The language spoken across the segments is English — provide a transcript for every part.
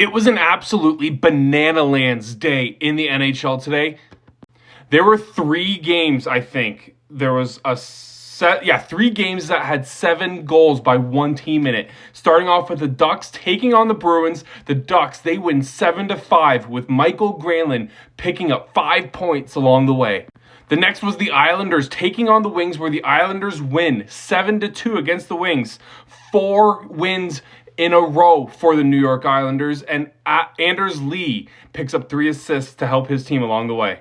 It was an absolutely banana lands day in the NHL today. There were three games, I think. There was three games that had 7 goals by one team in it. Starting off with the Ducks taking on the Bruins. The Ducks, they win 7-5 with Michael Granlund picking up 5 points along the way. The next was the Islanders taking on the Wings, where the Islanders win 7-2 against the Wings. 4 wins in a row for the New York Islanders, and Anders Lee picks up 3 assists to help his team along the way.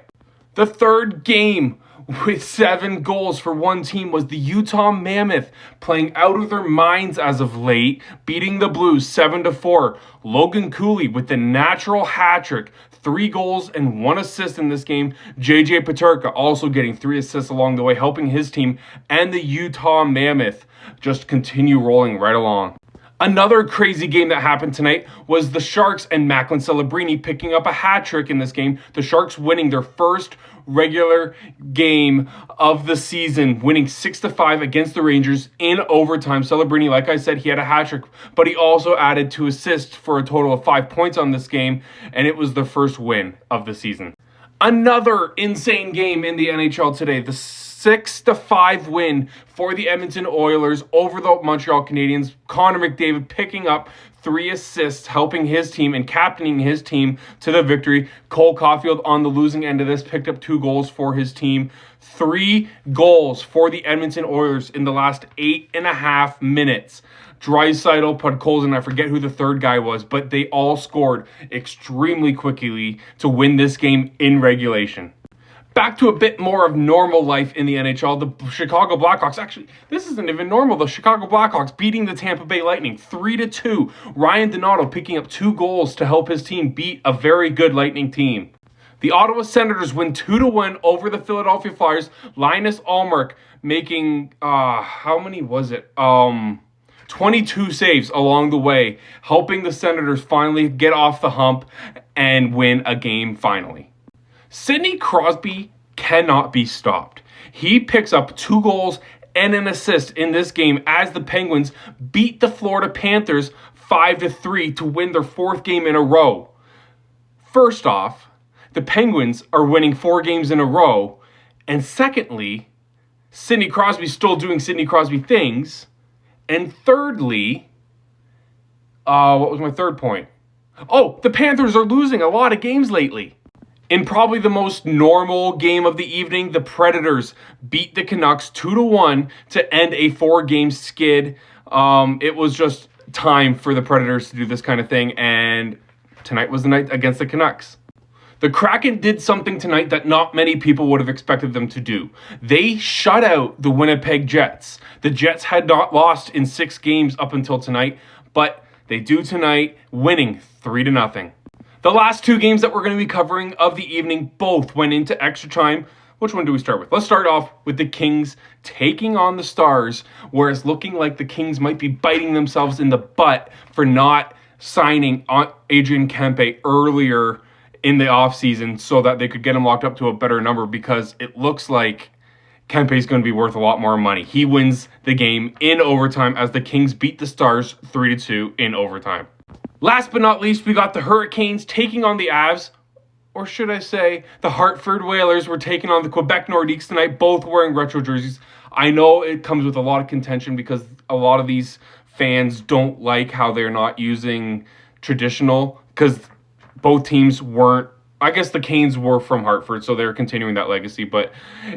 The third game with 7 goals for one team was the Utah Mammoth, playing out of their minds as of late, beating the Blues 7-4. Logan Cooley with the natural hat trick, 3 goals and 1 assist in this game. JJ Peterka also getting 3 assists along the way, helping his team and the Utah Mammoth just continue rolling right along. Another crazy game that happened tonight was the Sharks and Macklin Celebrini picking up a hat trick in this game. The Sharks winning their first regular game of the season, winning 6-5 against the Rangers in overtime. Celebrini, like I said, he had a hat trick, but he also added 2 assists for a total of 5 points on this game, and it was the first win of the season. Another insane game in the NHL today. The 6-5 win for the Edmonton Oilers over the Montreal Canadiens. Connor McDavid picking up 3 assists, helping his team and captaining his team to the victory. Cole Caulfield on the losing end of this picked up 2 goals for his team. 3 goals for the Edmonton Oilers in the last 8.5 minutes. Draisaitl, Podkolzin, I forget who the third guy was, but they all scored extremely quickly to win this game in regulation. Back to a bit more of normal life in the NHL. The Chicago Blackhawks, actually, this isn't even normal. The Chicago Blackhawks beating the Tampa Bay Lightning 3-2. Ryan Donato picking up 2 goals to help his team beat a very good Lightning team. The Ottawa Senators win 2-1 over the Philadelphia Flyers. Linus Ullmark making, how many was it? 22 saves along the way, helping the Senators finally get off the hump and win a game finally. Sidney Crosby cannot be stopped. He picks up 2 goals and an assist in this game as the Penguins beat the Florida Panthers 5-3 to win their 4th game in a row. First off, the Penguins are winning 4 games in a row. And secondly, Sidney Crosby's still doing Sidney Crosby things. And thirdly, what was my third point? Oh, the Panthers are losing a lot of games lately. In probably the most normal game of the evening, the Predators beat the Canucks 2-1 to end a 4-game skid. It was just time for the Predators to do this kind of thing, and tonight was the night against the Canucks. The Kraken did something tonight that not many people would have expected them to do. They shut out the Winnipeg Jets. The Jets had not lost in 6 games up until tonight, but they do tonight, winning 3-0. The last 2 games that we're going to be covering of the evening both went into extra time. Which one do we start with? Let's start off with the Kings taking on the Stars, where it's looking like the Kings might be biting themselves in the butt for not signing Adrian Kempe earlier in the offseason so that they could get him locked up to a better number, because it looks like Kempe is going to be worth a lot more money. He wins the game in overtime as the Kings beat the Stars 3-2 in overtime. Last but not least, we got the Hurricanes taking on the Avs, or should I say the Hartford Whalers were taking on the Quebec Nordiques tonight, both wearing retro jerseys. I know it comes with a lot of contention because a lot of these fans don't like how they're not using traditional, because both teams weren't. I guess the Canes were from Hartford, so they're continuing that legacy. But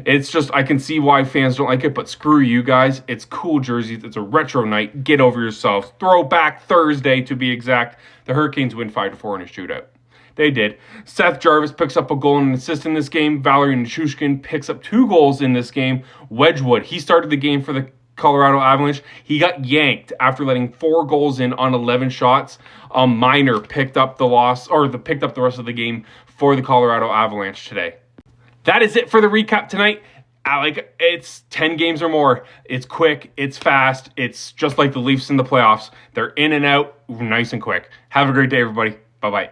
it's just, I can see why fans don't like it. But screw you guys. It's cool jerseys. It's a retro night. Get over yourselves. Throwback Thursday, to be exact. The Hurricanes win 5-4 in a shootout. They did. Seth Jarvis picks up a goal and an assist in this game. Valery Nichushkin picks up 2 goals in this game. Wedgwood, he started the game for the Colorado Avalanche. He got yanked after letting 4 goals in on 11 shots. Minor picked up the rest of the game for the Colorado Avalanche today. That is it for the recap tonight. It's 10 games or more. It's quick. It's fast. It's just like the Leafs in the playoffs. They're in and out nice and quick. Have a great day, everybody. Bye-bye.